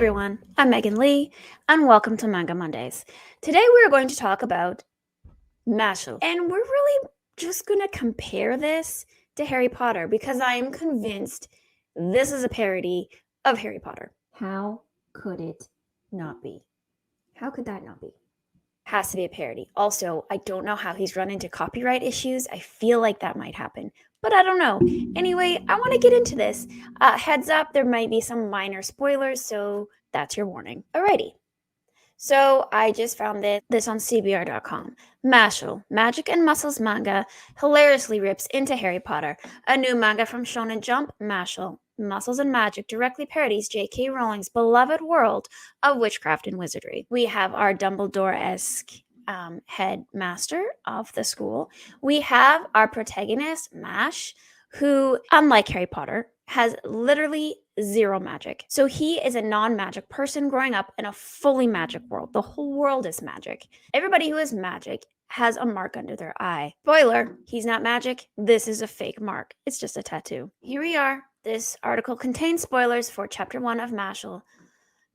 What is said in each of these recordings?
everyone, I'm Megan Lee, and welcome to Manga Mondays. Today we are going to talk about Mashle, and we're really just going to compare this to Harry Potter because I am convinced this is a parody of Harry Potter. How could it not be? How could that not be? Has to be a parody. Also, I don't know how he's run into copyright issues. I feel like that might happen, but I don't know. Anyway, I want to get into this. Heads up, there might be some minor spoilers, so that's your warning. Alrighty. So I just found this on CBR.com. Mashle, Magic and Muscles manga, hilariously rips into Harry Potter. A new manga from Shonen Jump, Mashle, Muscles and Magic directly parodies J.K. Rowling's beloved world of witchcraft and wizardry. We have our Dumbledore-esque headmaster of the school. We have our protagonist, Mash, who, unlike Harry Potter, has literally zero magic. So he is a non-magic person growing up in a fully magic world. The whole world is magic. Everybody who is magic has a mark under their eye. Spoiler, he's not magic. This is a fake mark. It's just a tattoo. Here we are. This article contains spoilers for Chapter 1 of Mashle.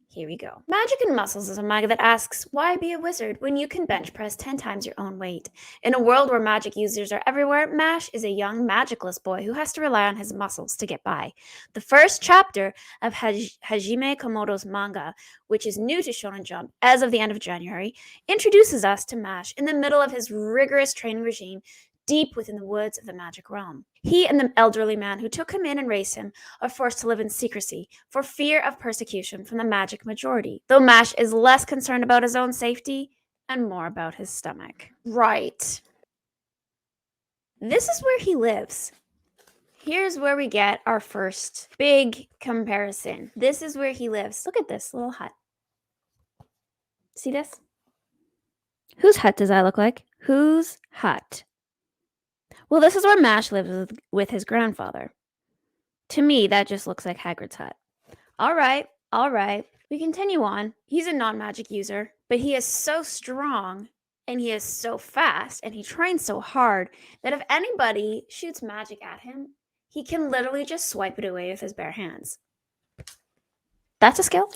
Here we go. Magic and Muscles is a manga that asks, why be a wizard when you can bench press 10 times your own weight? In a world where magic users are everywhere, Mash is a young magicless boy who has to rely on his muscles to get by. The first chapter of Hajime Komodo's manga, which is new to Shonen Jump as of the end of January, introduces us to Mash in the middle of his rigorous training regime deep within the woods of the magic realm. He and the elderly man who took him in and raised him are forced to live in secrecy for fear of persecution from the magic majority, though Mash is less concerned about his own safety and more about his stomach. Right. This is where he lives. Here's where we get our first big comparison. This is where he lives. Look at this little hut. See this? Whose hut does that look like? Whose hut? Well, this is where Mash lives with his grandfather. To me, that just looks like Hagrid's hut. All right. We continue on. He's a non-magic user, but he is so strong and he is so fast and he trains so hard that if anybody shoots magic at him, he can literally just swipe it away with his bare hands. That's a skill.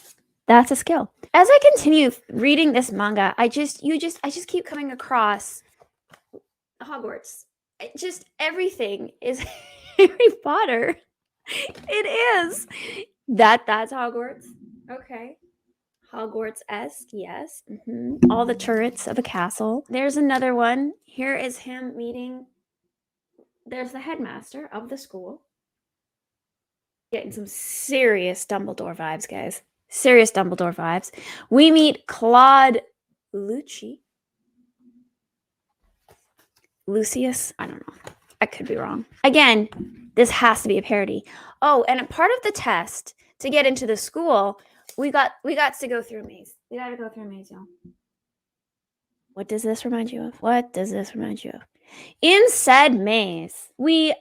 That's a skill. As I continue reading this manga, I just keep coming across Hogwarts. Just everything is Harry Potter. It is. That's Hogwarts. Okay. Hogwarts-esque, yes. All the turrets of a castle. There's another one. Here is him meeting. There's the headmaster of the school. Getting some serious Dumbledore vibes, guys. Serious Dumbledore vibes. We meet Claude Lucius? I don't know. I could be wrong. Again, this has to be a parody. Oh, and a part of the test to get into the school, we got to go through a maze. We got to go through a maze, y'all. What does this remind you of? What does this remind you of? In said maze, we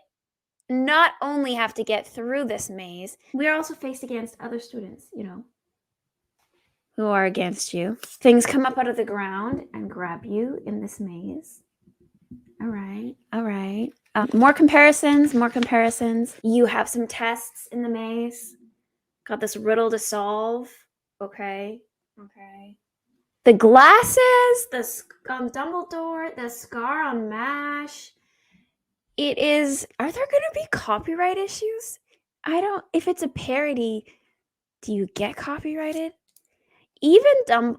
not only have to get through this maze, we are also faced against other students, who are against you. Things come up out of the ground and grab you in this maze. All right. More comparisons. You have some tests in the maze. Got this riddle to solve. Okay. The glasses, the Dumbledore, the scar on Mash. It is. Are there going to be copyright issues? If it's a parody, do you get copyrighted? Even not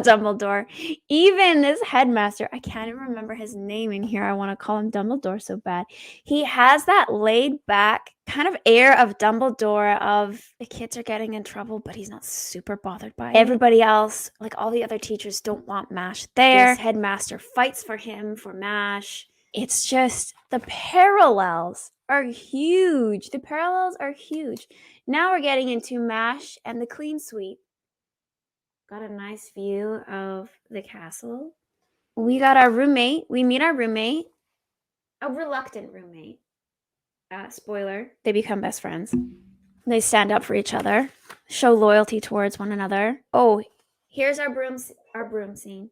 Dumbledore, even this headmaster, I can't even remember his name in here. I want to call him Dumbledore so bad. He has that laid back kind of air of Dumbledore of the kids are getting in trouble, but he's not super bothered by it. Everybody else, like all the other teachers, don't want Mash there. This headmaster fights for him, for Mash. It's just the parallels are huge. Now we're getting into Mash and the clean sweep. Got a nice view of the castle. We got our roommate. We meet our roommate. A reluctant roommate. Spoiler, they become best friends. They stand up for each other, show loyalty towards one another. Oh, here's our broom scene.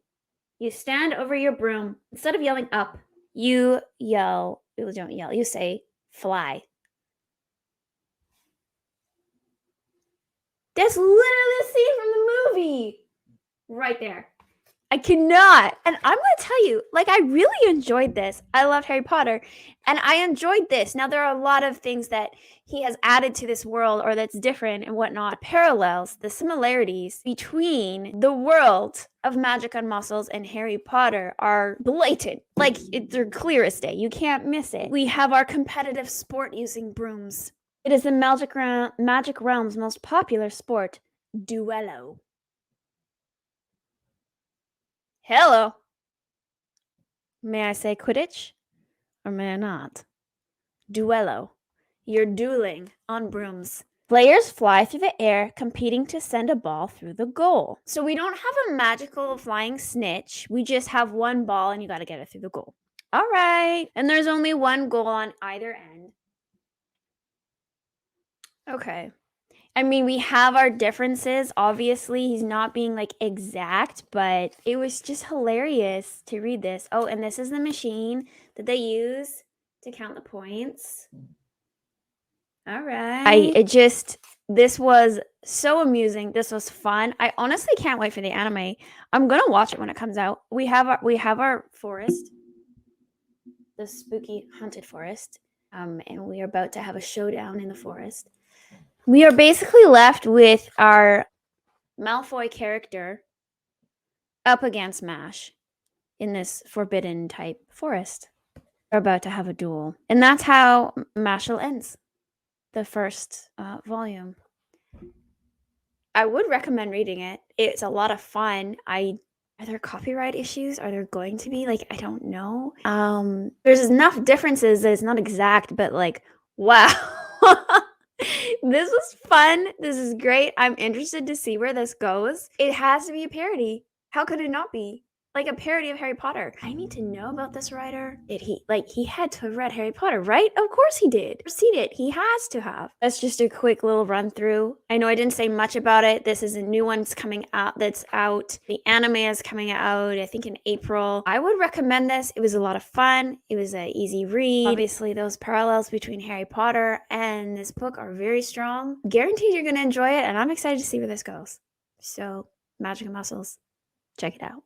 You stand over your broom. Instead of yelling up, you yell. You don't yell. You say fly. That's literally the scene from the movie. Right there. I cannot. And I'm going to tell you, like, I really enjoyed this. I loved Harry Potter, and I enjoyed this. Now, there are a lot of things that he has added to this world or that's different and whatnot. Parallels, the similarities between the world of Magic and Muscles and Harry Potter are blatant. Like, they're clear as day. You can't miss it. We have our competitive sport using brooms. It is the Magic Realm's most popular sport, Duello. Hello. May I say Quidditch? Or may I not? Duello. You're dueling on brooms. Players fly through the air, competing to send a ball through the goal. So we don't have a magical flying snitch. We just have one ball and you got to get it through the goal. All right. And there's only one goal on either end. Okay. I mean, we have our differences. Obviously, he's not being like exact, but it was just hilarious to read this. Oh, and this is the machine that they use to count the points. All right. This was so amusing. This was fun. I honestly can't wait for the anime. I'm going to watch it when it comes out. We have our forest, the spooky haunted forest. And we are about to have a showdown in the forest. We are basically left with our Malfoy character up against Mash in this forbidden type forest. We're about to have a duel. And that's how Mashle ends the first volume. I would recommend reading it. It's a lot of fun. Are there copyright issues? Are there going to be? Like, I don't know. There's enough differences that it's not exact, but like, wow. This was fun. This is great. I'm interested to see where this goes. It has to be a parody. How could it not be? Like a parody of Harry Potter. I need to know about this writer. He had to have read Harry Potter, right? Of course he did. Seen it. He has to have. That's just a quick little run through. I know I didn't say much about it. This is a new one coming out that's out. The anime is coming out, I think in April. I would recommend this. It was a lot of fun. It was an easy read. Obviously, those parallels between Harry Potter and this book are very strong. Guaranteed you're going to enjoy it, and I'm excited to see where this goes. So, Magic and Muscles. Check it out.